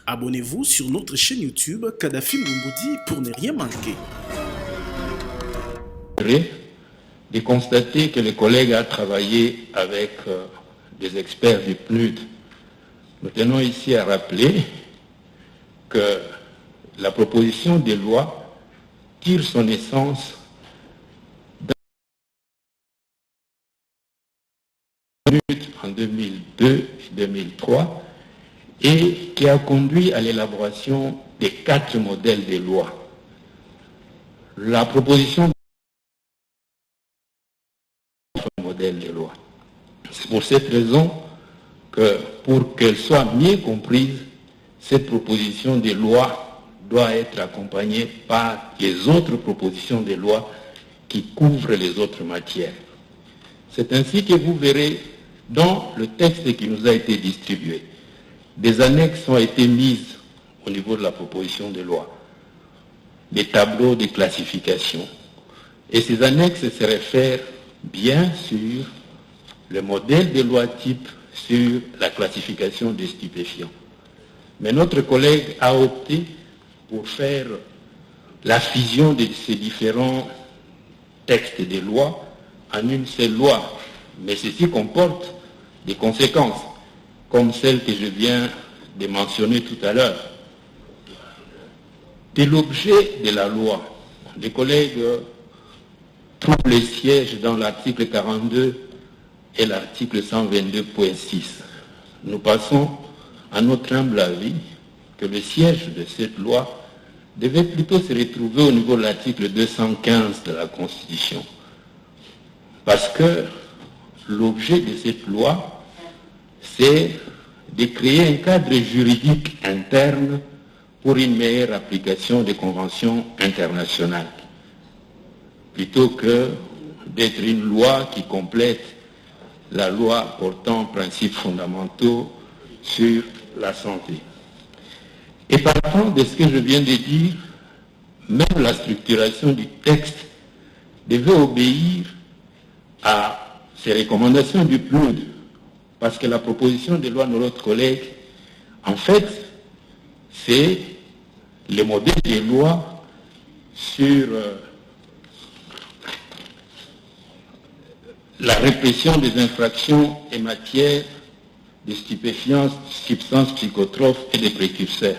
Abonnez-vous sur notre chaîne YouTube Kadhafi Moumoudi pour ne rien manquer. De constater que le collègue a travaillé avec des experts du PNUD. Nous tenons ici à rappeler que la proposition de loi tire son essence d'un PNUD en 2002-2003 et qui a conduit à l'élaboration des 4 modèles de loi. La proposition modèle de loi. C'est pour cette raison que, pour qu'elle soit mieux comprise, cette proposition de loi doit être accompagnée par les autres propositions de loi qui couvrent les autres matières. C'est ainsi que vous verrez dans le texte qui nous a été distribué, des annexes ont été mises au niveau de la proposition de loi, des tableaux de classification. Et ces annexes se réfèrent bien sûr le modèle de loi type sur la classification des stupéfiants. Mais notre collègue a opté pour faire la fusion de ces différents textes de loi en une seule loi. Mais ceci comporte des conséquences, comme celles que je viens de mentionner tout à l'heure. De l'objet de la loi, les collègues trouvent les sièges dans l'article 42 et l'article 122.6. Nous passons à notre humble avis que le siège de cette loi devait plutôt se retrouver au niveau de l'article 215 de la Constitution. Parce que l'objet de cette loi, c'est de créer un cadre juridique interne pour une meilleure application des conventions internationales, plutôt que d'être une loi qui complète la loi portant principes fondamentaux sur la santé. Et partant de ce que je viens de dire, même la structuration du texte devait obéir à ces recommandations du PNUD, parce que la proposition de loi de notre collègue, en fait, c'est le modèle de loi sur la répression des infractions en matière de stupéfiants, substances psychotropes et de précurseurs.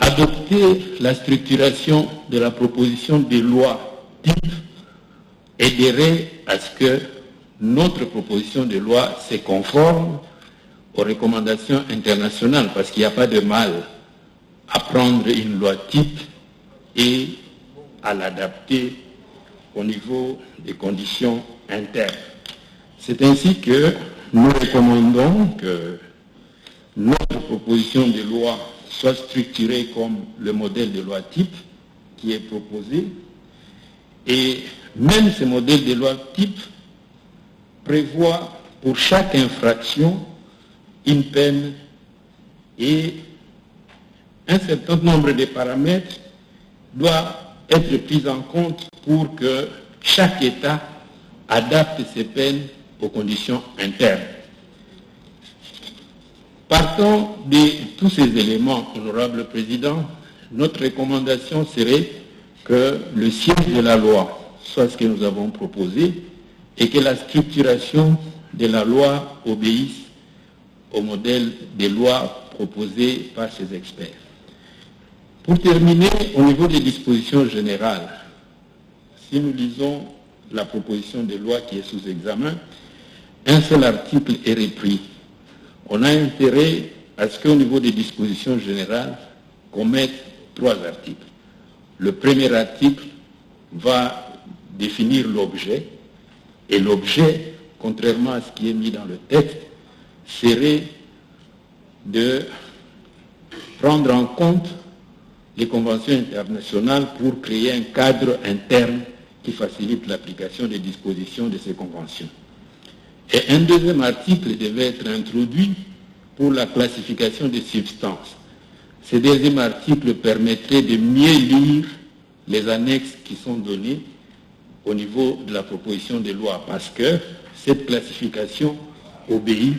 Adopter la structuration de la proposition de loi type aiderait à ce que notre proposition de loi se conforme aux recommandations internationales, parce qu'il n'y a pas de mal à prendre une loi type et à l'adapter au niveau des conditions internes. C'est ainsi que nous recommandons que notre proposition de loi soit structurée comme le modèle de loi type qui est proposé, et même ce modèle de loi type prévoit pour chaque infraction une peine et un certain nombre de paramètres doivent être pris en compte pour que chaque État adapte ses peines aux conditions internes. Partant de tous ces éléments, honorable Président, notre recommandation serait que le siège de la loi soit ce que nous avons proposé et que la structuration de la loi obéisse au modèle des lois proposées par ces experts. Pour terminer, au niveau des dispositions générales, si nous lisons la proposition de loi qui est sous examen, un seul article est repris. On a intérêt à ce qu'au niveau des dispositions générales, qu'on mette 3 articles. Le premier article va définir l'objet, et l'objet, contrairement à ce qui est mis dans le texte, serait de prendre en compte les conventions internationales pour créer un cadre interne qui facilite l'application des dispositions de ces conventions. Et un deuxième article devait être introduit pour la classification des substances. Ce deuxième article permettrait de mieux lire les annexes qui sont données au niveau de la proposition de loi, parce que cette classification obéit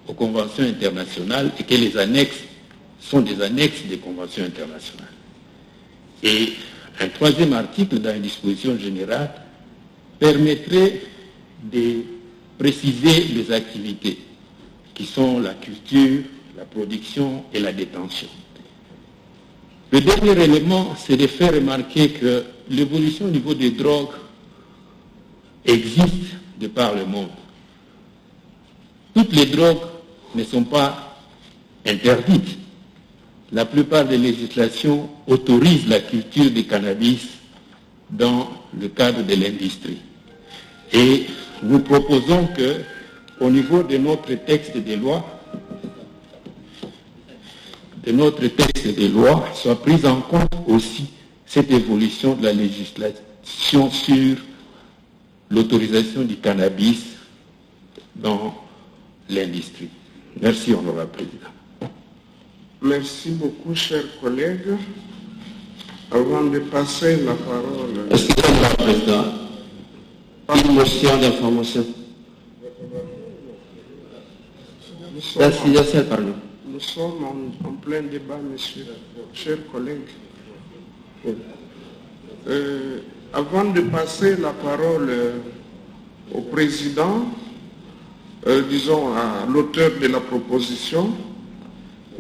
aux conventions internationales et que les annexes sont des annexes des conventions internationales. Et un troisième article dans une disposition générale permettrait de préciser les activités qui sont la culture, la production et la détention. Le dernier élément, c'est de faire remarquer que l'évolution au niveau des drogues existe de par le monde. Toutes les drogues ne sont pas interdites. La plupart des législations autorisent la culture du cannabis dans le cadre de l'industrie. Et nous proposons que, au niveau de notre texte de loi, soit prise en compte aussi cette évolution de la législation sur l'autorisation du cannabis dans l'industrie. Merci, Honorable Président. Merci beaucoup, chers collègues. Avant de passer la parole... Excusez-moi, Président. Une motion d'information. Nous sommes en plein débat, monsieur, chers collègues. Avant de passer la parole au président, disons à l'auteur de la proposition,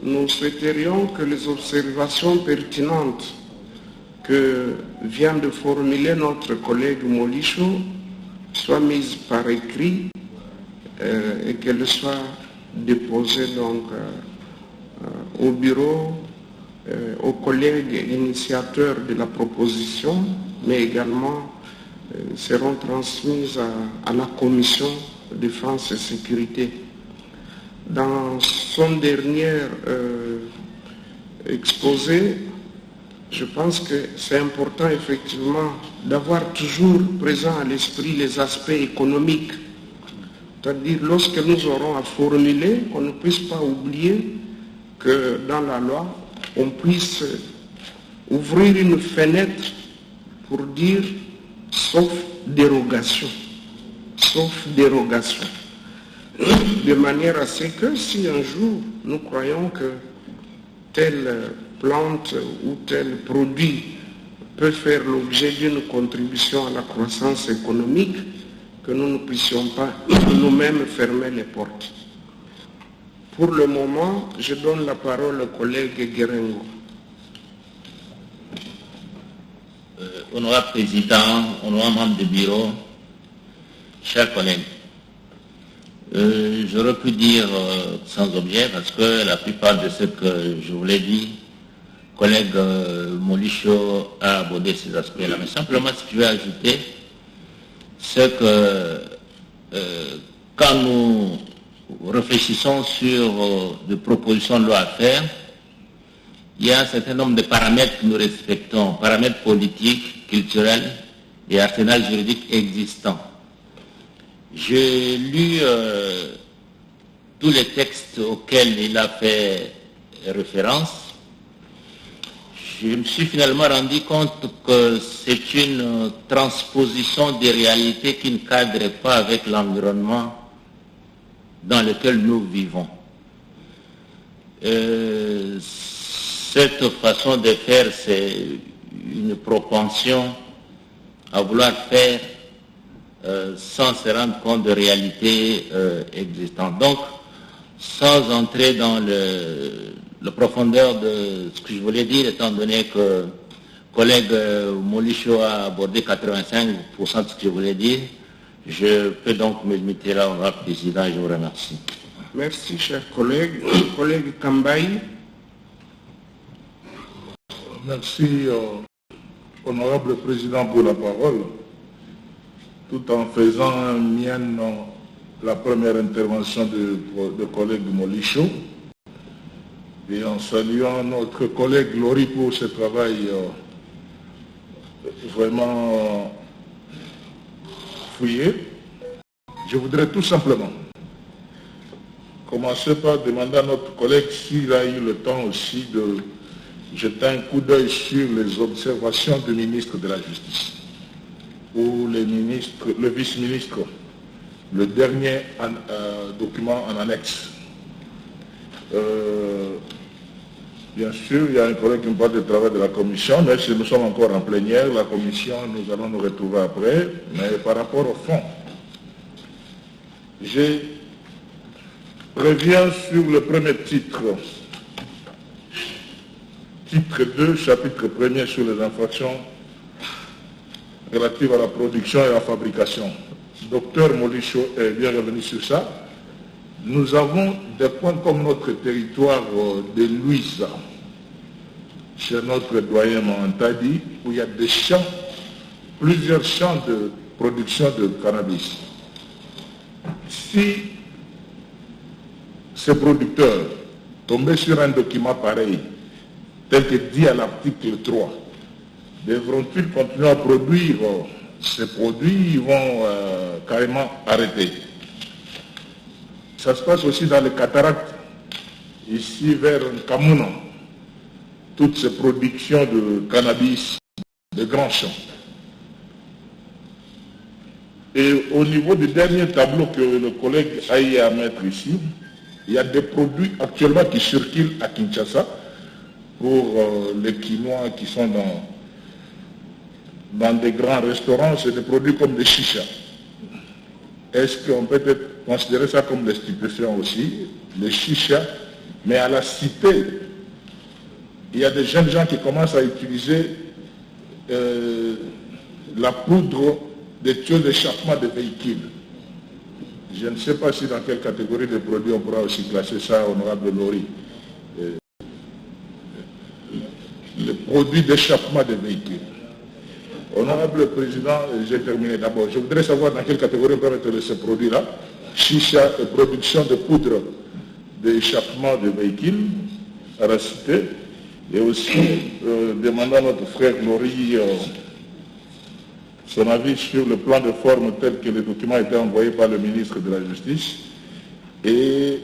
nous souhaiterions que les observations pertinentes que vient de formuler notre collègue Molicho soient mises par écrit et qu'elles soient déposées donc au bureau, aux collègues initiateurs de la proposition, mais également seront transmises à la Commission Défense et Sécurité. Dans son dernier exposé, je pense que c'est important effectivement d'avoir toujours présent à l'esprit les aspects économiques. C'est-à-dire, lorsque nous aurons à formuler, on ne puisse pas oublier que dans la loi, on puisse ouvrir une fenêtre pour dire sauf dérogation. Sauf dérogation. De manière à ce que si un jour nous croyons que telle plante ou tel produit peut faire l'objet d'une contribution à la croissance économique, que nous ne puissions pas nous-mêmes fermer les portes. Pour le moment, je donne la parole au collègue Guérengo. Honorable Président, honorable membre du bureau, chers collègues, j'aurais pu dire sans objet parce que la plupart de ce que je voulais dire, collègue Molicho a abordé ces aspects-là. Mais simplement, ce que je vais ajouter, c'est que quand nous réfléchissons sur des propositions de loi à faire, il y a un certain nombre de paramètres que nous respectons, paramètres politiques, culturels et arsenal juridique existants. J'ai lu tous les textes auxquels il a fait référence. Je me suis finalement rendu compte que c'est une transposition des réalités qui ne cadre pas avec l'environnement dans lequel nous vivons. Cette façon de faire, c'est une propension à vouloir faire sans se rendre compte de réalités existantes. Donc, sans entrer dans la profondeur de ce que je voulais dire, étant donné que le collègue Molicho a abordé 85% de ce que je voulais dire, je peux donc me limiter là, Honorable Président, et je vous remercie. Merci, cher collègue. Collègue Kambaï. Merci, honorable Président, pour la parole. Tout en faisant mienne la première intervention de collègue Molicho et en saluant notre collègue Lori pour ce travail vraiment fouillé, je voudrais tout simplement commencer par demander à notre collègue s'il a eu le temps aussi de jeter un coup d'œil sur les observations du ministre de la Justice ou le vice-ministre, le dernier document en annexe. Bien sûr, il y a un collègue qui me parle du travail de la commission, mais si nous sommes encore en plénière, la commission, nous allons nous retrouver après. Mais par rapport au fond, je reviens sur le premier titre. Titre 2, chapitre 1er sur les infractions relatives à la production et à la fabrication. Docteur Molicho est bien revenu sur ça. Nous avons des points comme notre territoire de Louisa, chez notre doyen Mantadi, où il y a des champs, plusieurs champs de production de cannabis. Si ces producteurs tombaient sur un document pareil, tel que dit à l'article 3, devront-ils continuer à produire ces produits? Ils vont carrément arrêter. Ça se passe aussi dans les cataractes, ici vers Kamuna, toutes ces productions de cannabis de grands champs. Et au niveau du dernier tableau que le collègue a eu à mettre ici, il y a des produits actuellement qui circulent à Kinshasa pour les Quinois qui sont dans des grands restaurants, c'est des produits comme des chichas. Est-ce qu'on peut considérer ça comme des stupéfiants aussi, les chichas, mais à la cité, il y a des jeunes gens qui commencent à utiliser la poudre des tuyaux d'échappement des véhicules. Je ne sais pas si dans quelle catégorie de produits on pourra aussi classer ça, honorable Lori. Les produits d'échappement des véhicules. Honorable Président, j'ai terminé d'abord. Je voudrais savoir dans quelle catégorie on peut mettre ces produits-là. Chicha et production de poudre d'échappement de véhicules à la cité. Et aussi demandant à notre frère Lori son avis sur le plan de forme tel que le document a été envoyé par le ministre de la Justice et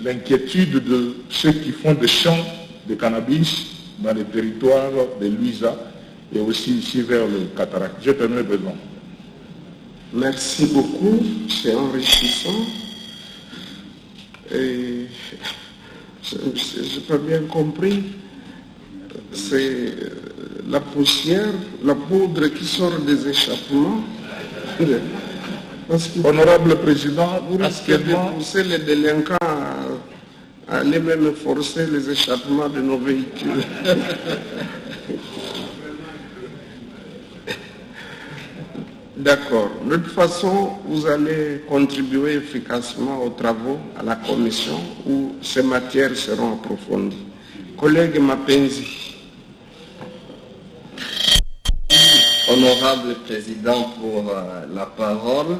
l'inquiétude de ceux qui font des champs de cannabis dans les territoires de Louisa et aussi ici vers le Cataract. Je termine, Président. Merci beaucoup, c'est enrichissant. Et je n'ai pas bien compris. C'est la poussière, la poudre qui sort des échappements. Honorable Président, vous risquez de pousser les délinquants à aller même forcer les échappements de nos véhicules. D'accord. De toute façon, vous allez contribuer efficacement aux travaux à la commission où ces matières seront approfondies. Collègue Mapenzi. Honorable Président, pour la parole,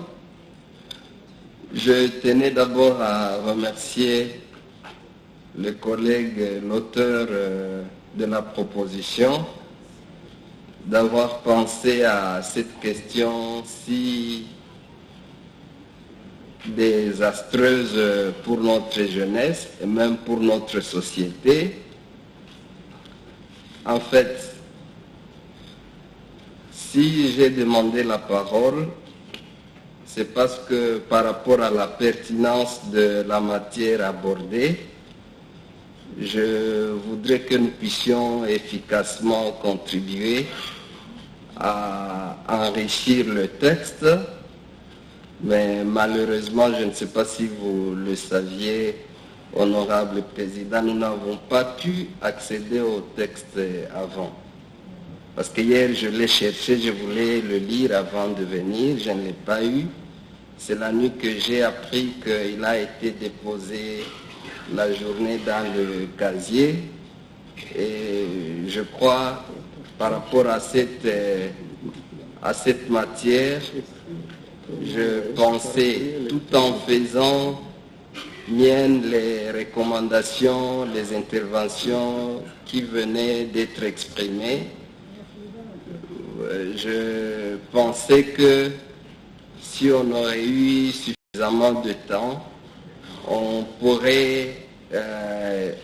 je tenais d'abord à remercier le collègue, l'auteur de la proposition, d'avoir pensé à cette question si désastreuse pour notre jeunesse et même pour notre société. En fait, si j'ai demandé la parole, c'est parce que par rapport à la pertinence de la matière abordée, je voudrais que nous puissions efficacement contribuer à enrichir le texte, mais malheureusement, je ne sais pas si vous le saviez, honorable Président, nous n'avons pas pu accéder au texte avant. Parce que hier, je l'ai cherché, je voulais le lire avant de venir, je ne l'ai pas eu. C'est la nuit que j'ai appris qu'il a été déposé la journée dans le casier. Et je crois, par rapport à cette matière, je pensais, tout en faisant miennes les recommandations, les interventions qui venaient d'être exprimées, je pensais que si on aurait eu suffisamment de temps, on pourrait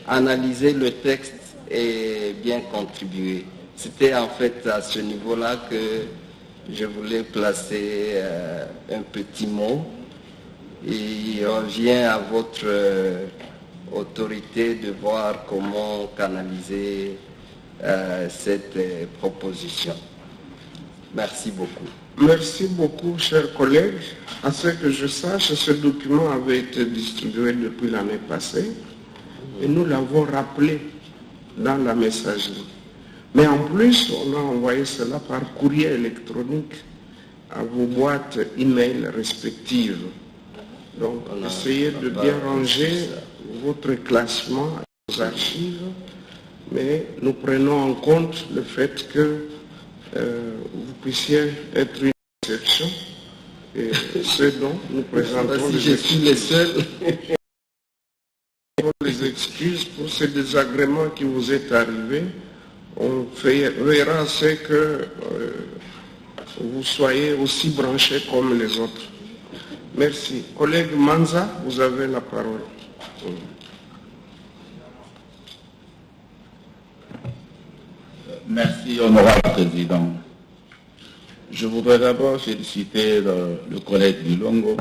analyser le texte et bien contribuer. C'était en fait à ce niveau-là que je voulais placer un petit mot. Il revient à votre autorités de voir comment canaliser cette proposition. Merci beaucoup. Merci beaucoup, chers collègues. À ce que je sache, ce document avait été distribué depuis l'année passée et nous l'avons rappelé dans la messagerie. Mais en plus, on a envoyé cela par courrier électronique à vos boîtes email respectives. Donc, essayez de bien ranger votre classement aux archives, mais nous prenons en compte le fait que vous puissiez être une exception et ce dont nous présentons Si je suis le seul. les excuses pour ce désagrément qui vous est arrivé. On verra à ce que vous soyez aussi branchés comme les autres. Merci. Collègue Manza, vous avez la parole. Merci, honorable président. Je voudrais d'abord féliciter le collègue Dilongo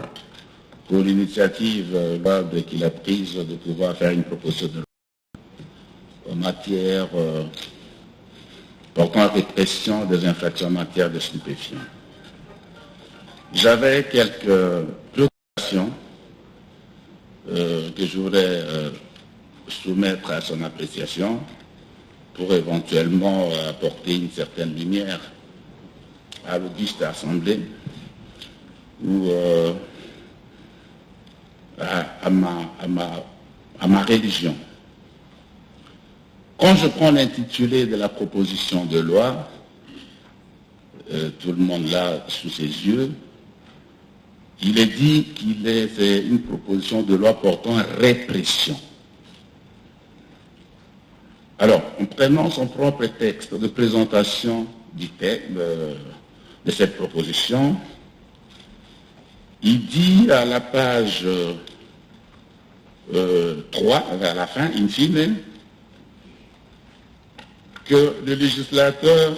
pour l'initiative louable qu'il a prise de pouvoir faire une proposition de loi en matière portant à répression des infractions en matière de stupéfiants. J'avais quelques préoccupations que je voudrais soumettre à son appréciation pour éventuellement apporter une certaine lumière à l'auguste assemblée ou à ma religion. Quand je prends l'intitulé de la proposition de loi, tout le monde l'a sous ses yeux, il est dit qu'il est une proposition de loi portant répression. Alors, en prenant son propre texte de présentation du texte, de cette proposition, il dit à la page 3, vers la fin, in fine, que le législateur,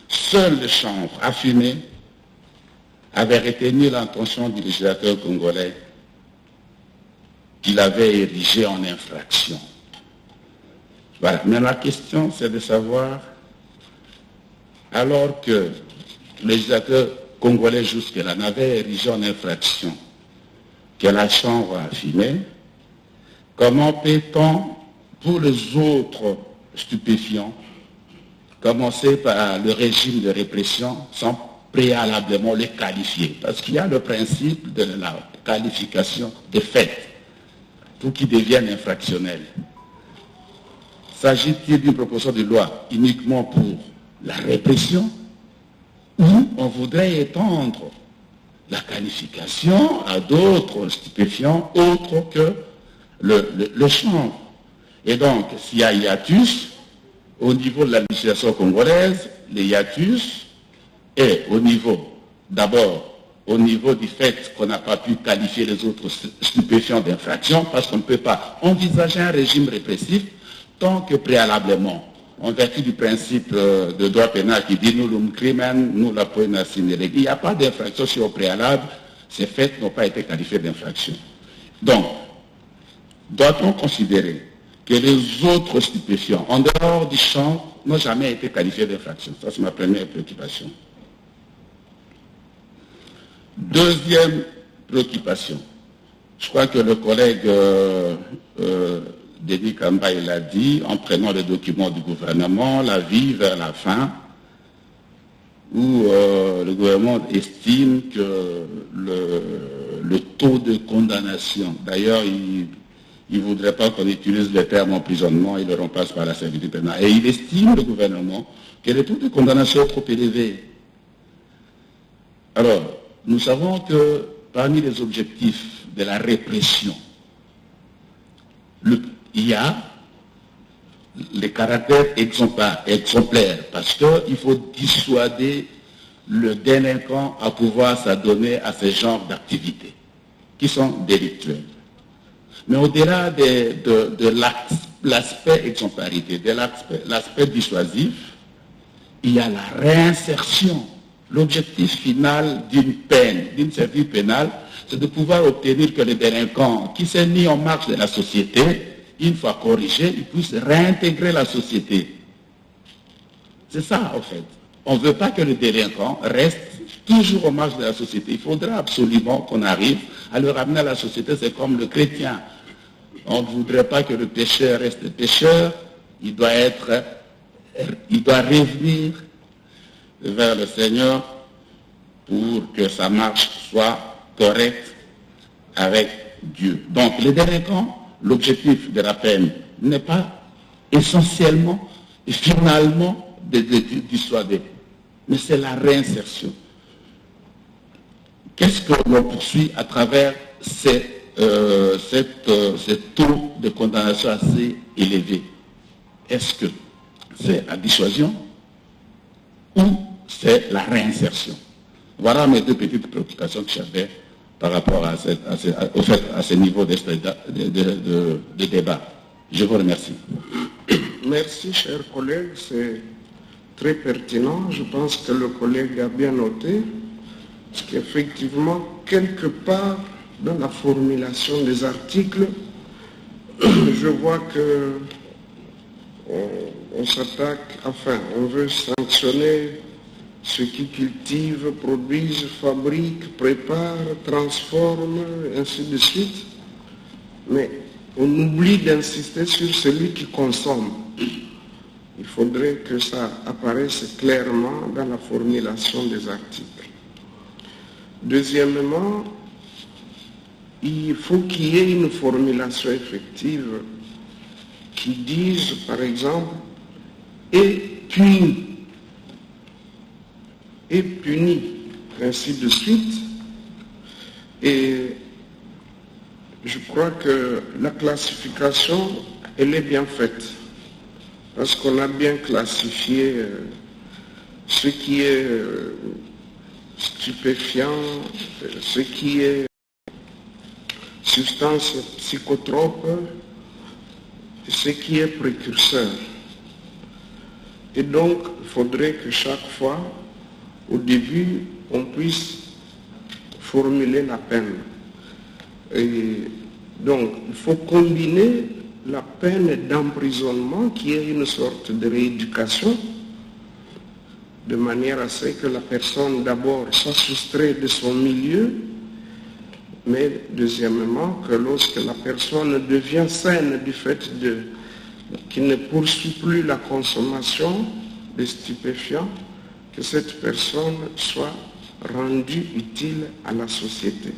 seule les chambres affirmées, avait retenu l'intention du législateur congolais qu'il avait érigé en infraction. Voilà. Mais la question, c'est de savoir, alors que le législateur congolais jusque-là n'avait érigé en infraction que la Chambre a affirmé, comment peut-on, pour les autres stupéfiants, commencer par le régime de répression sans préalablement les qualifier? Parce qu'il y a le principe de la qualification des faits pour qu'ils deviennent infractionnels. S'agit-il d'une proposition de loi uniquement pour la répression ou on voudrait étendre la qualification à d'autres stupéfiants autres que le chanvre? Et donc, s'il y a hiatus, au niveau de la législation congolaise, les hiatus est au niveau, d'abord, au niveau du fait qu'on n'a pas pu qualifier les autres stupéfiants d'infraction, parce qu'on ne peut pas envisager un régime répressif tant que préalablement, en vertu du principe de droit pénal qui dit « nous l'um crimen, nous la poena sine regi », il n'y a pas d'infraction si au préalable, ces faits n'ont pas été qualifiés d'infraction. Donc, doit-on considérer que les autres stupéfiants, en dehors du champ, n'ont jamais été qualifiés d'infraction? Ça, c'est ma première préoccupation. Deuxième préoccupation, je crois que le collègue Denis Kamba l'a dit, en prenant les documents du gouvernement, la vie vers la fin, où le gouvernement estime que le taux de condamnation, d'ailleurs, il ne voudrait pas qu'on utilise le terme emprisonnement, il le remplace par la servitude pénale. Et il estime, le gouvernement, que le taux de condamnation est trop élevé. Alors, nous savons que parmi les objectifs de la répression, il y a les caractères exemplaires, parce qu'il faut dissuader le délinquant à pouvoir s'adonner à ce genre d'activités, qui sont délictuelles. Mais au-delà de l'aspect exemplarité, de l'aspect dissuasif, il y a la réinsertion L'objectif final d'une peine, d'une servitude pénale, c'est de pouvoir obtenir que le délinquant qui s'est mis en marche de la société, une fois corrigé, il puisse réintégrer la société. C'est ça, en fait. On ne veut pas que le délinquant reste toujours en marge de la société. Il faudra absolument qu'on arrive à le ramener à la société. C'est comme le chrétien. On ne voudrait pas que le pécheur reste pécheur. Il doit revenir vers le Seigneur pour que sa marche soit correcte avec Dieu. Donc, les délinquants, l'objectif de la peine n'est pas essentiellement et finalement de dissuader, mais c'est la réinsertion. Qu'est-ce que l'on poursuit à travers ces taux de condamnation assez élevés? Est-ce que c'est la dissuasion ou c'est la réinsertion? Voilà mes deux petites préoccupations que j'avais par rapport à ce niveau de débat. Je vous remercie. Merci, chers collègues. C'est très pertinent. Je pense que le collègue a bien noté, parce qu'effectivement, quelque part, dans la formulation des articles, je vois que on s'attaque, enfin, on veut sanctionner ceux qui cultivent, produisent, fabriquent, préparent, transforment, ainsi de suite. Mais on oublie d'insister sur celui qui consomme. Il faudrait que ça apparaisse clairement dans la formulation des articles. Deuxièmement, il faut qu'il y ait une formulation effective qui dise, par exemple, et puni, ainsi de suite. Et je crois que la classification, elle est bien faite, parce qu'on a bien classifié ce qui est stupéfiant, ce qui est substance psychotrope, ce qui est précurseur. Et donc, il faudrait que chaque fois, au début, on puisse formuler la peine. Et donc, il faut combiner la peine d'emprisonnement, qui est une sorte de rééducation, de manière à ce que la personne, d'abord, soit soustraite de son milieu, mais deuxièmement, que lorsque la personne devient saine du fait qu'il ne poursuit plus la consommation de stupéfiants, que cette personne soit rendue utile à la société.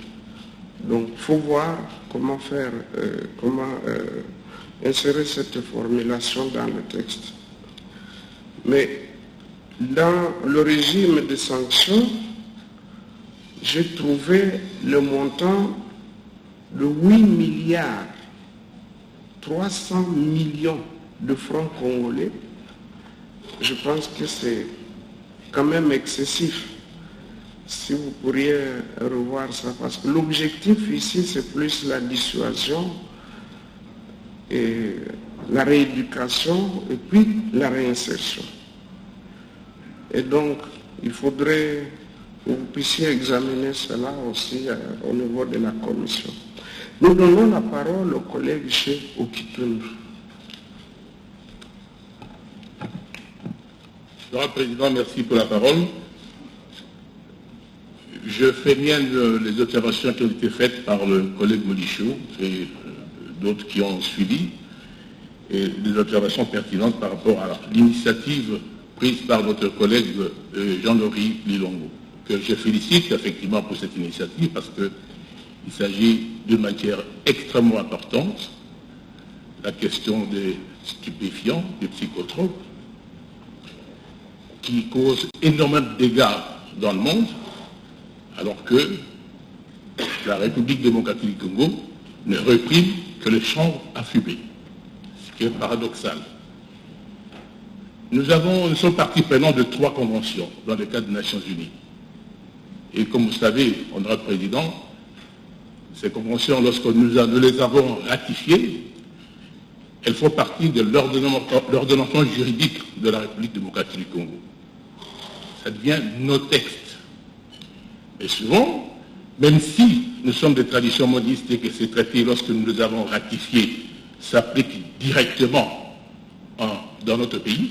Donc, il faut voir comment faire, insérer cette formulation dans le texte. Mais dans le régime de sanctions, j'ai trouvé le montant de 8 milliards 300 millions de francs congolais. Je pense que c'est quand même excessif. Si vous pourriez revoir ça, parce que l'objectif ici, c'est plus la dissuasion et la rééducation et puis la réinsertion. Et donc, il faudrait que vous puissiez examiner cela aussi au niveau de la commission. Nous donnons la parole au collègue Cheikh Okitundu. Monsieur le Président, merci pour la parole. Je fais mienne les observations qui ont été faites par le collègue Molichou et d'autres qui ont suivi, et des observations pertinentes par rapport à l'initiative prise par notre collègue Jean-Laurie Lilongo, que je félicite effectivement pour cette initiative parce qu'il s'agit d'une matière extrêmement importante, la question des stupéfiants, des psychotropes, qui causent énormément de dégâts dans le monde, alors que la République démocratique du Congo ne réprime que les chambres à fumer, ce qui est paradoxal. Nous sommes partie prenante de 3 conventions dans le cadre des Nations Unies. Et comme vous savez, honorable Président, ces conventions, lorsque nous les avons ratifiées, elles font partie de l'ordonnancement juridique de la République démocratique du Congo. ça devient nos textes. Et souvent, même si nous sommes des traditions modistes et que ces traités, lorsque nous les avons ratifiés, s'appliquent directement dans notre pays,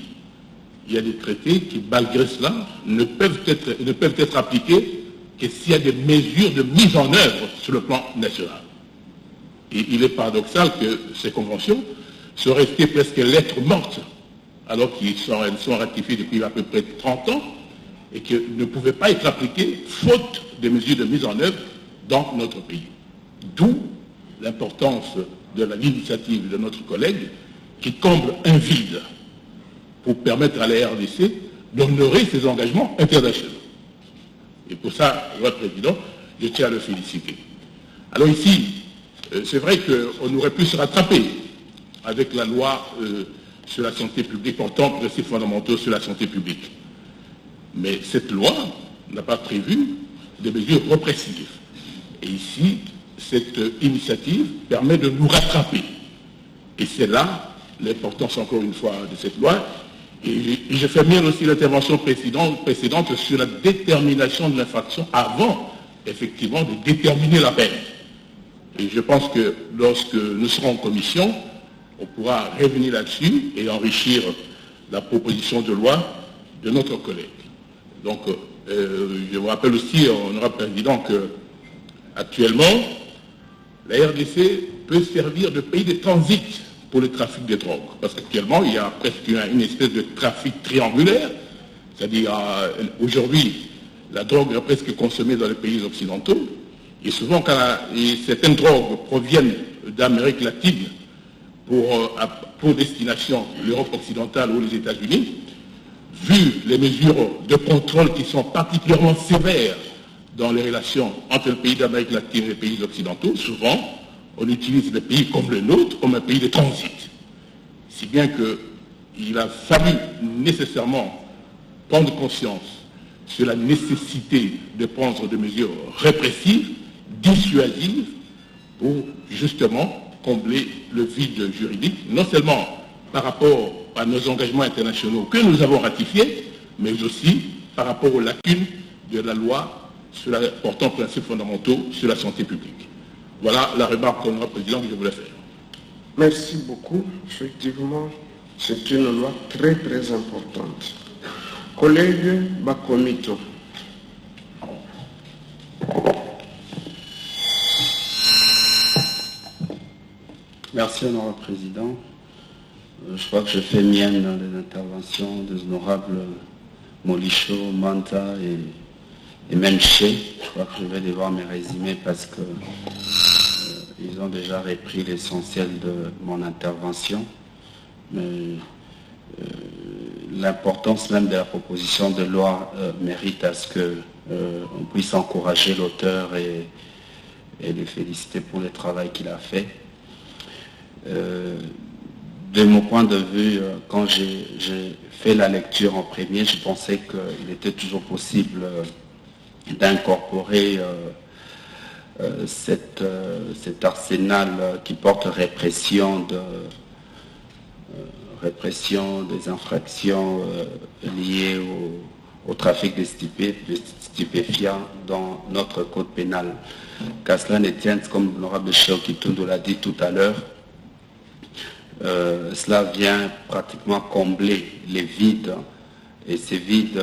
il y a des traités qui, malgré cela, ne peuvent être appliqués que s'il y a des mesures de mise en œuvre sur le plan national. Et il est paradoxal que ces conventions sont restées presque lettres mortes, alors qu'elles sont ratifiées depuis à peu près 30 ans, et qui ne pouvaient pas être appliquées faute de mesures de mise en œuvre dans notre pays. D'où l'importance de l'initiative de notre collègue qui comble un vide pour permettre à la RDC d'honorer ses engagements internationaux. Et pour ça, votre président, je tiens à le féliciter. Alors ici, c'est vrai qu'on aurait pu se rattraper avec la loi sur la santé publique, portant principes fondamentaux sur la santé publique. Mais cette loi n'a pas prévu de mesures répressives. Et ici, cette initiative permet de nous rattraper. Et c'est là l'importance, encore une fois, de cette loi. Et je fais bien aussi l'intervention précédente sur la détermination de l'infraction avant, effectivement, de déterminer la peine. Et je pense que lorsque nous serons en commission, on pourra revenir là-dessus et enrichir la proposition de loi de notre collègue. Donc, je vous rappelle aussi, honorable président, que actuellement, la RDC peut servir de pays de transit pour le trafic de drogue. Parce qu'actuellement, il y a presque une espèce de trafic triangulaire. C'est-à-dire, aujourd'hui, la drogue est presque consommée dans les pays occidentaux. Et souvent, quand certaines drogues proviennent d'Amérique latine pour destination l'Europe occidentale ou les États-Unis, vu les mesures de contrôle qui sont particulièrement sévères dans les relations entre le pays d'Amérique latine et les pays occidentaux, souvent, on utilise les pays comme le nôtre comme un pays de transit. Si bien qu'il a fallu nécessairement prendre conscience sur la nécessité de prendre des mesures répressives, dissuasives, pour justement combler le vide juridique, non seulement par rapport à nos engagements internationaux que nous avons ratifiés, mais aussi par rapport aux lacunes de la loi portant principes fondamentaux sur la santé publique. Voilà la remarque, honorable président, que je voulais faire. Merci beaucoup. Effectivement, c'est une loi très très importante. Collègue Bakomito. Merci, honorable président. Je crois que je fais mienne dans les interventions des honorables Molicho, Manta et même Chez. Je crois que je vais devoir me résumer parce que ils ont déjà repris l'essentiel de mon intervention. Mais l'importance même de la proposition de loi mérite à ce qu'on puisse encourager l'auteur et le féliciter pour le travail qu'il a fait. De mon point de vue, quand j'ai fait la lecture en premier, je pensais qu'il était toujours possible d'incorporer cet arsenal qui porte répression des infractions liées au trafic de stupéfiants dans notre code pénal. Qu'à cela ne tienne, comme l'honorable Cheikh Kitoundou l'a dit tout à l'heure, cela vient pratiquement combler les vides, et ces vides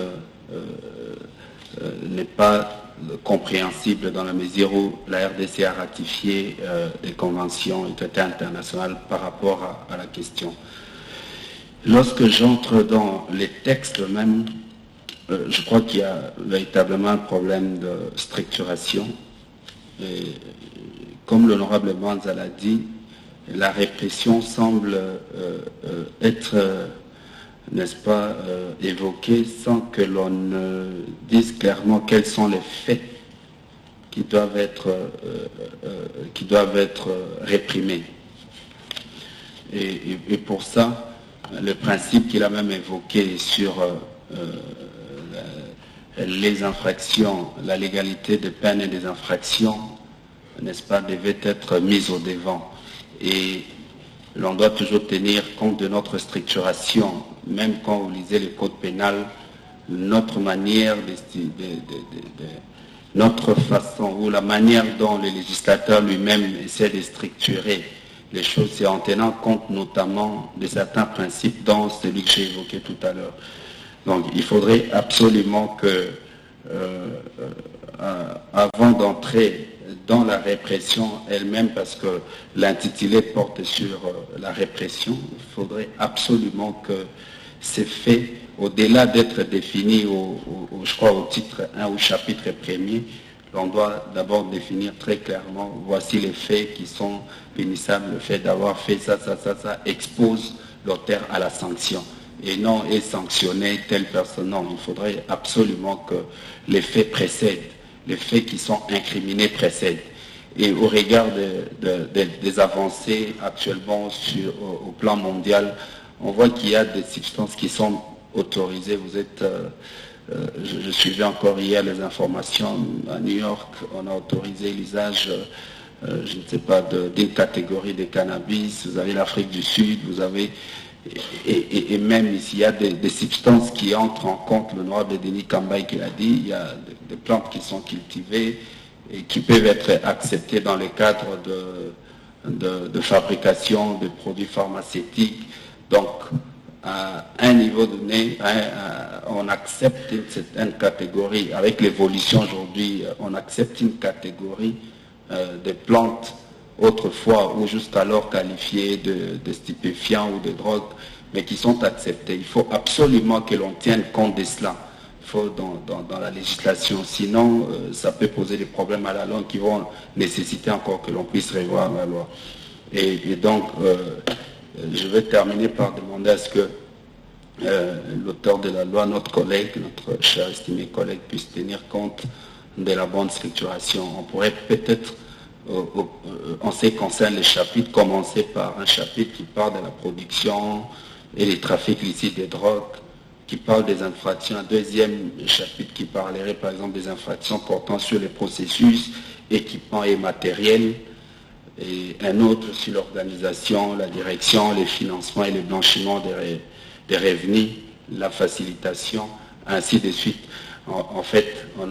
n'est pas compréhensible dans la mesure où la RDC a ratifié des conventions et traités internationaux par rapport à la question. Lorsque j'entre dans les textes même, je crois qu'il y a véritablement un problème de structuration. Et comme l'honorable Manza l'a dit, la répression semble être, n'est-ce pas, évoquée sans que l'on ne dise clairement quels sont les faits qui doivent être réprimés. Et pour ça, le principe qu'il a même évoqué sur les infractions, la légalité des peines et des infractions, n'est-ce pas, devait être mise au devant. Et l'on doit toujours tenir compte de notre structuration, même quand vous lisez le code pénal, notre manière, notre façon, ou la manière dont le législateur lui-même essaie de structurer les choses, c'est en tenant compte notamment de certains principes, dont celui que j'ai évoqué tout à l'heure. Donc il faudrait absolument que, avant d'entrer dans la répression elle-même, parce que l'intitulé porte sur la répression, il faudrait absolument que ces faits, au-delà d'être définis, je crois, au titre 1 ou chapitre 1er, on doit d'abord définir très clairement, voici les faits qui sont punissables, le fait d'avoir fait ça expose l'auteur à la sanction. Et non est sanctionné telle personne. Non, il faudrait absolument que les faits précèdent, les faits qui sont incriminés précèdent. Et au regard des avancées actuellement au plan mondial, on voit qu'il y a des substances qui sont autorisées. Vous êtes, je suivais encore hier les informations à New York, on a autorisé l'usage, je ne sais pas, d'une catégorie de cannabis. Vous avez l'Afrique du Sud, vous avez, et même ici, il y a des substances qui entrent en compte. Le Honorable Denis Kambaï qui l'a dit, il y a des plantes qui sont cultivées et qui peuvent être acceptées dans le cadre de fabrication de produits pharmaceutiques. Donc, à un niveau donné, on accepte une certaine catégorie. Avec l'évolution aujourd'hui, on accepte une catégorie de plantes autrefois ou jusqu'alors qualifiées de stupéfiants ou de drogues, mais qui sont acceptées. Il faut absolument que l'on tienne compte de cela. Il faut dans la législation. Sinon, ça peut poser des problèmes à la longue qui vont nécessiter encore que l'on puisse revoir la loi. Et donc, je vais terminer par demander à ce que l'auteur de la loi, notre collègue, notre cher estimé collègue, puisse tenir compte de la bonne structuration. On pourrait peut-être, en ce qui concerne les chapitres, commencer par un chapitre qui parle de la production et des trafics licites des drogues, qui parle des infractions, un deuxième chapitre qui parlerait par exemple des infractions portant sur les processus, équipements et matériels, et un autre sur l'organisation, la direction, les financements et le blanchiment des revenus, la facilitation, ainsi de suite. En fait, on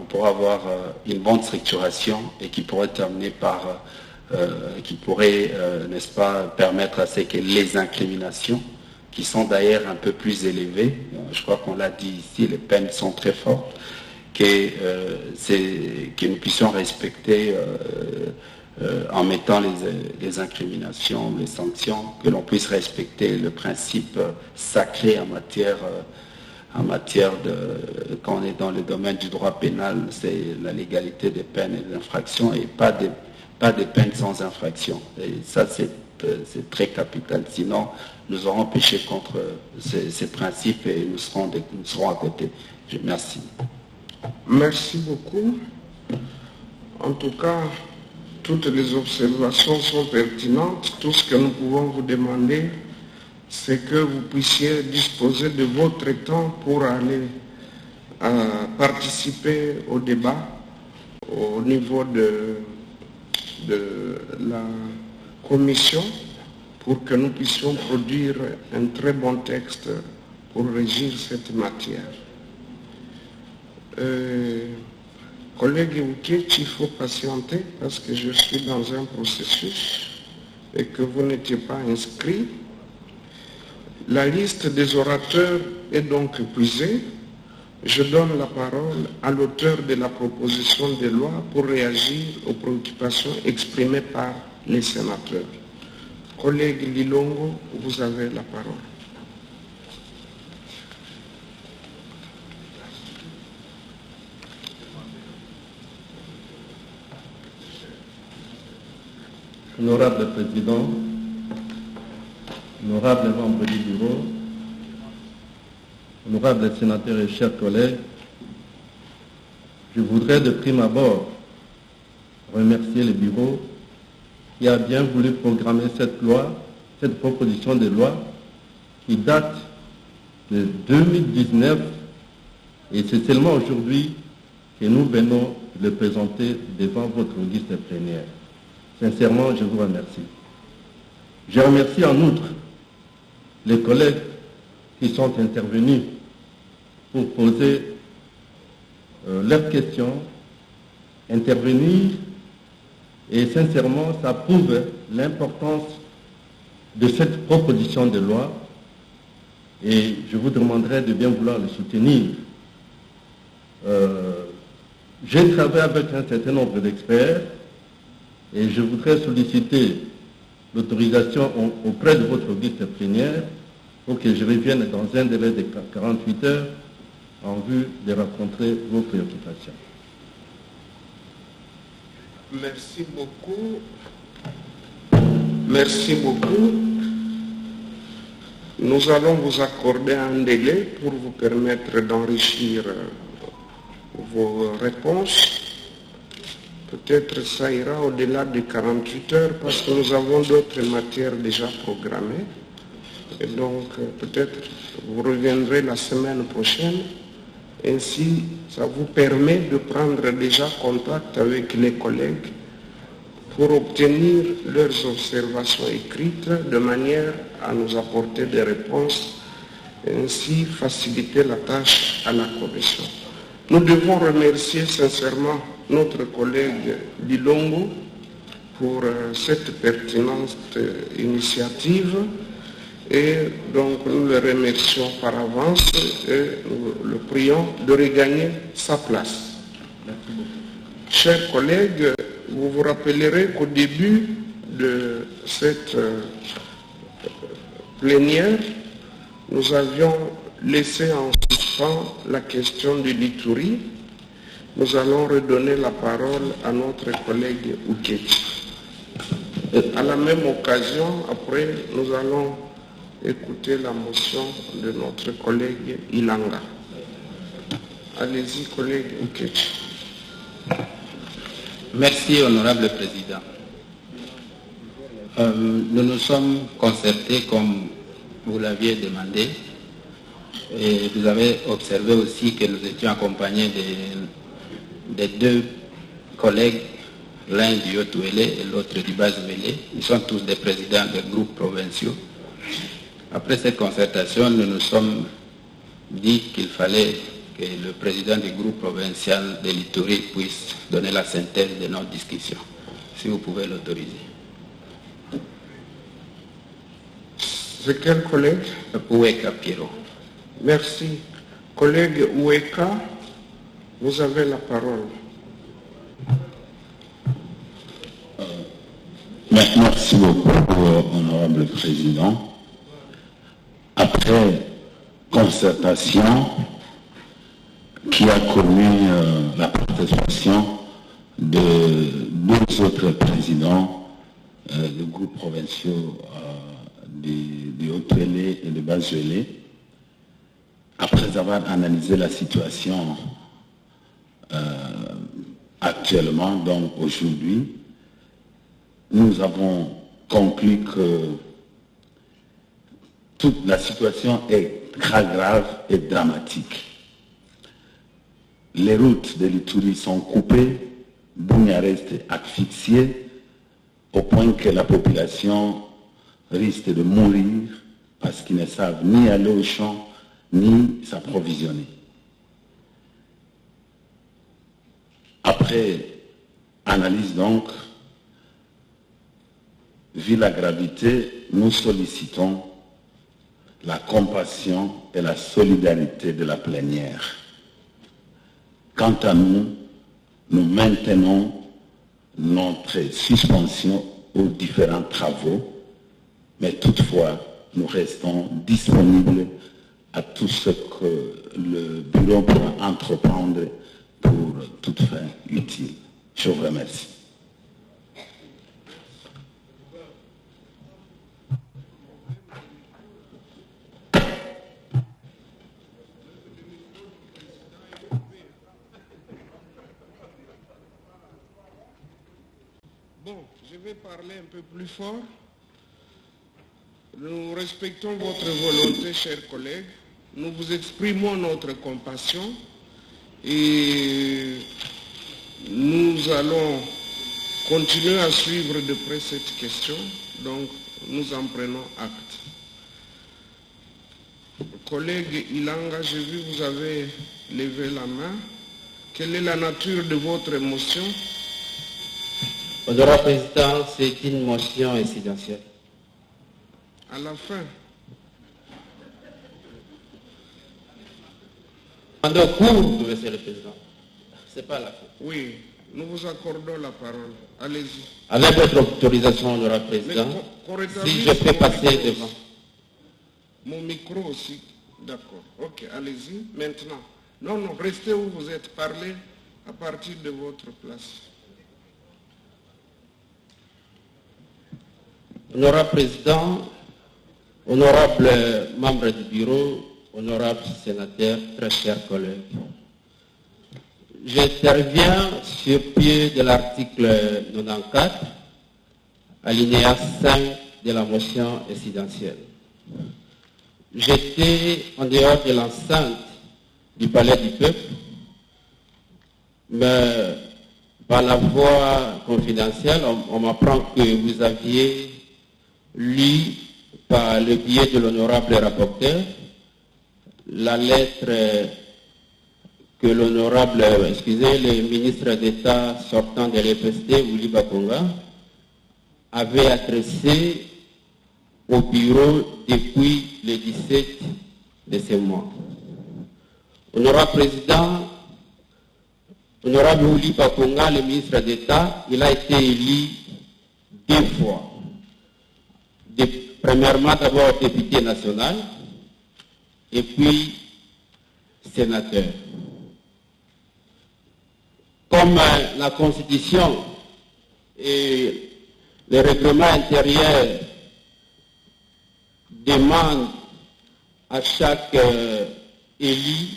pourra avoir une bonne structuration et qui pourrait terminer par, qui pourrait, n'est-ce pas, permettre à ce que les incriminations, qui sont d'ailleurs un peu plus élevées, je crois qu'on l'a dit ici, les peines sont très fortes, que nous puissions respecter en mettant les incriminations, les sanctions, que l'on puisse respecter le principe sacré en matière de, quand on est dans le domaine du droit pénal, c'est la légalité des peines et des infractions, et pas de peines sans infraction. Et ça, c'est très capital. Sinon, nous aurons péché contre ces principes et nous serons à côté. Merci. Merci beaucoup. En tout cas, toutes les observations sont pertinentes. Tout ce que nous pouvons vous demander, c'est que vous puissiez disposer de votre temps pour aller participer au débat au niveau de la commission pour que nous puissions produire un très bon texte pour régir cette matière. Collègue Iwukiech, il faut patienter parce que je suis dans un processus et que vous n'étiez pas inscrit. La liste des orateurs est donc épuisée. Je donne la parole à l'auteur de la proposition de loi pour réagir aux préoccupations exprimées par les sénateurs. Collègue Lilongo, vous avez la parole. Honorable Président, honorable membre du bureau, honorable sénateur et chers collègues, je voudrais de prime abord remercier le bureau qui a bien voulu programmer cette loi, cette proposition de loi qui date de 2019 et c'est seulement aujourd'hui que nous venons de le présenter devant votre auguste plénière. Sincèrement, je vous remercie. Je remercie en outre les collègues qui sont intervenus pour poser leurs questions, intervenir, et sincèrement, ça prouve l'importance de cette proposition de loi, et je vous demanderai de bien vouloir le soutenir. J'ai travaillé avec un certain nombre d'experts, et je voudrais solliciter l'autorisation auprès de votre auditeur plénière pour que je revienne dans un délai de 48 heures en vue de rencontrer vos préoccupations. Merci beaucoup. Merci beaucoup. Nous allons vous accorder un délai pour vous permettre d'enrichir vos réponses. Peut-être ça ira au-delà de 48 heures parce que nous avons d'autres matières déjà programmées. Et donc, peut-être vous reviendrez la semaine prochaine. Ainsi, ça vous permet de prendre déjà contact avec les collègues pour obtenir leurs observations écrites de manière à nous apporter des réponses et ainsi faciliter la tâche à la commission. Nous devons remercier sincèrement notre collègue Dilongo pour cette pertinente initiative et donc nous le remercions par avance et nous le prions de regagner sa place. Merci beaucoup. Chers collègues, vous vous rappellerez qu'au début de cette plénière, nous avions laissé en suspens la question de l'Ituri. Nous allons redonner la parole à notre collègue Ouketi. À la même occasion, après, nous allons écouter la motion de notre collègue Ilanga. Allez-y, collègue Ouketi. Merci, honorable président. Nous nous sommes concertés comme vous l'aviez demandé et vous avez observé aussi que nous étions accompagnés des deux collègues, l'un du Haut-Ouélé et l'autre du Bas-Ouélé. Ils sont tous des présidents des groupes provinciaux. Après cette concertation, nous nous sommes dit qu'il fallait que le président du groupe provincial de l'Ituri puisse donner la synthèse de notre discussion, si vous pouvez l'autoriser. C'est quel collègue? Oueka Pierrot. Merci. Collègue Oueka, vous avez la parole. Merci beaucoup, honorable président. Après concertation qui a connu la participation de deux autres présidents de groupes provinciaux du Haut-Ouélé et de Bas-Ouélé, après avoir analysé la situation actuellement, donc aujourd'hui, nous avons conclu que toute la situation est très grave et dramatique. Les routes de l'Ituri sont coupées, Bunia reste asphyxiée, au point que la population risque de mourir parce qu'ils ne savent ni aller au champ, ni s'approvisionner. Après analyse donc, vu la gravité, nous sollicitons la compassion et la solidarité de la plénière. Quant à nous, nous maintenons notre suspension aux différents travaux, mais toutefois, nous restons disponibles à tout ce que le bureau pourra entreprendre pour toute fin utile. Je vous remercie. Bon, je vais parler un peu plus fort. Nous respectons votre volonté, chers collègues. Nous vous exprimons notre compassion et nous allons continuer à suivre de près cette question. Donc, nous en prenons acte. Collègue Ilanga, j'ai vu que vous avez levé la main. Quelle est la nature de votre motion? Honorable Président, c'est une motion incidentielle. À la fin. Pendant cours, Monsieur le Président. C'est pas la fin. Oui, nous vous accordons la parole. Allez-y. Avec votre autorisation, Honorable Président, si je peux passer devant. Mon micro aussi. D'accord. Ok, allez-y. Maintenant. Non, non, restez où vous êtes. Parlez à partir de votre place. Honorable Président, honorable membre du bureau, honorable sénateur, très chers collègues. J'interviens sur pied de l'article 94, alinéa 5 de la motion incidentielle. J'étais en dehors de l'enceinte du palais du peuple, mais par la voie confidentielle, on m'apprend que vous aviez lu par le biais de l'honorable rapporteur la lettre que l'honorable, le ministre d'État sortant de l'EPST, Willy Bakonga, avait adressée au bureau depuis le 17 de ce mois. Honorable Président, honorable Willy Bakonga, le ministre d'État, il a été élu 2 fois. Premièrement, d'abord député national et puis sénateur. Comme la Constitution et le règlement intérieur demandent à chaque élu,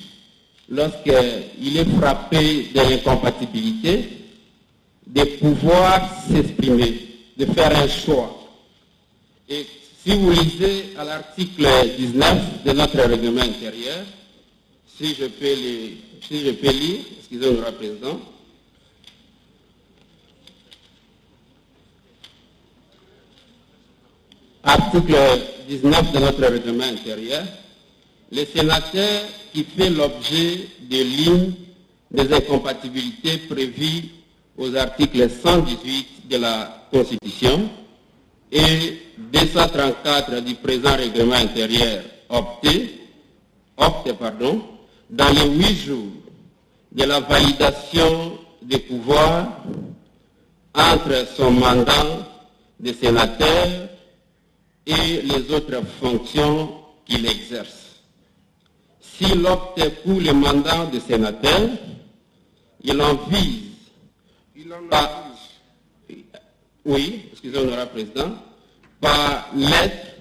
lorsqu'il est frappé de l'incompatibilité, de pouvoir s'exprimer, de faire un choix. Et si vous lisez à l'article 19 de notre règlement intérieur, si je peux lire, excusez-moi, Monsieur le Président. Article 19 de notre règlement intérieur, le sénateur qui fait l'objet de l'une des incompatibilités prévues aux articles 118 de la Constitution et 234 du présent règlement intérieur opte, dans les 8 jours de la validation des pouvoirs entre son mandat de sénateur et les autres fonctions qu'il exerce. S'il opte pour le mandat de sénateur, il en vise honorable Président, par lettre,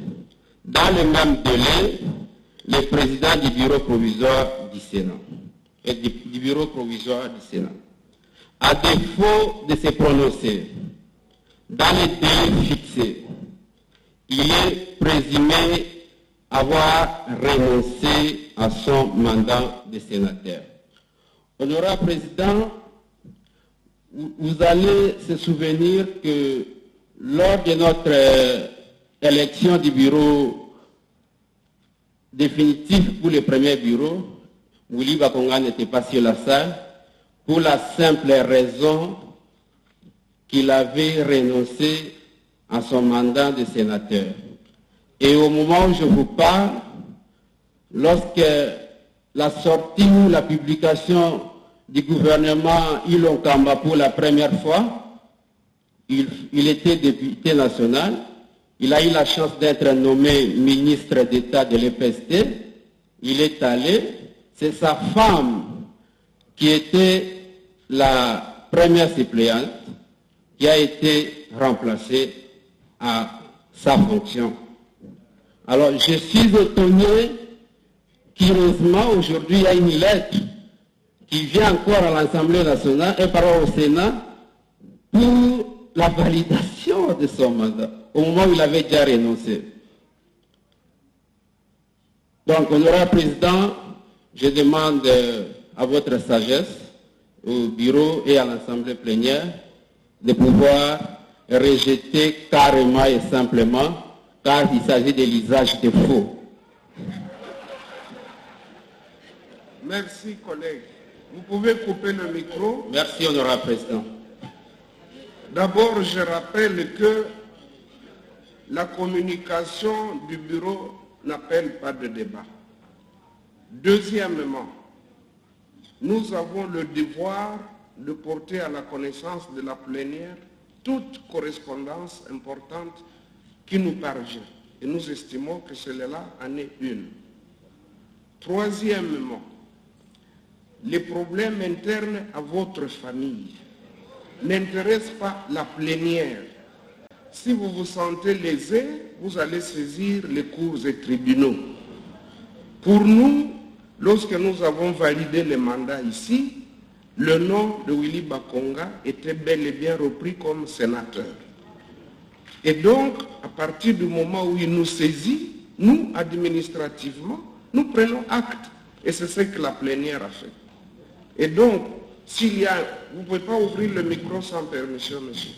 dans le même délai, le président du bureau provisoire du Sénat. À défaut de se prononcer dans les délais fixés, il est présumé avoir renoncé à son mandat de sénateur. Honorable Président, vous allez se souvenir que lors de notre élection du bureau définitif pour le premier bureau, Willy Bakonga n'était pas sur la salle pour la simple raison qu'il avait renoncé à son mandat de sénateur. Et au moment où je vous parle, lorsque la sortie ou la publication du gouvernement Ilon Kamba pour la première fois, il était député national, il a eu la chance d'être nommé ministre d'État de l'EPST, il est allé, c'est sa femme qui était la première suppléante qui a été remplacée à sa fonction. Alors je suis étonné qu'heureusement aujourd'hui il y a une lettre qui vient encore à l'Assemblée nationale et par au Sénat pour la validation de son mandat, au moment où il avait déjà renoncé. Donc, honorable Président, je demande à votre sagesse, au bureau et à l'Assemblée plénière, de pouvoir rejeter carrément et simplement, car il s'agit de l'usage de faux. Merci, collègue. Vous pouvez couper le micro. Merci, honorable président. D'abord, je rappelle que la communication du bureau n'appelle pas de débat. Deuxièmement, nous avons le devoir de porter à la connaissance de la plénière toute correspondance importante qui nous parvient. Et nous estimons que celle-là en est une. Troisièmement, les problèmes internes à votre famille n'intéressent pas la plénière. Si vous vous sentez lésé, vous allez saisir les cours et tribunaux. Pour nous, lorsque nous avons validé le mandat ici, le nom de Willy Bakonga était bel et bien repris comme sénateur. Et donc, à partir du moment où il nous saisit, nous, administrativement, nous prenons acte. Et c'est ce que la plénière a fait. Et donc, s'il y a... Vous ne pouvez pas ouvrir le micro sans permission, monsieur.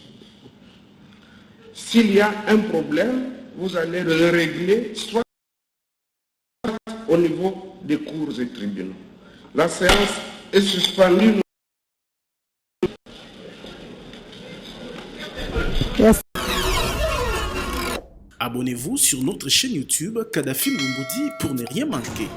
S'il y a un problème, vous allez le régler, soit au niveau des cours et tribunaux. La séance est suspendue. Abonnez-vous sur notre chaîne YouTube Kadhafi Moumoudi pour ne rien manquer.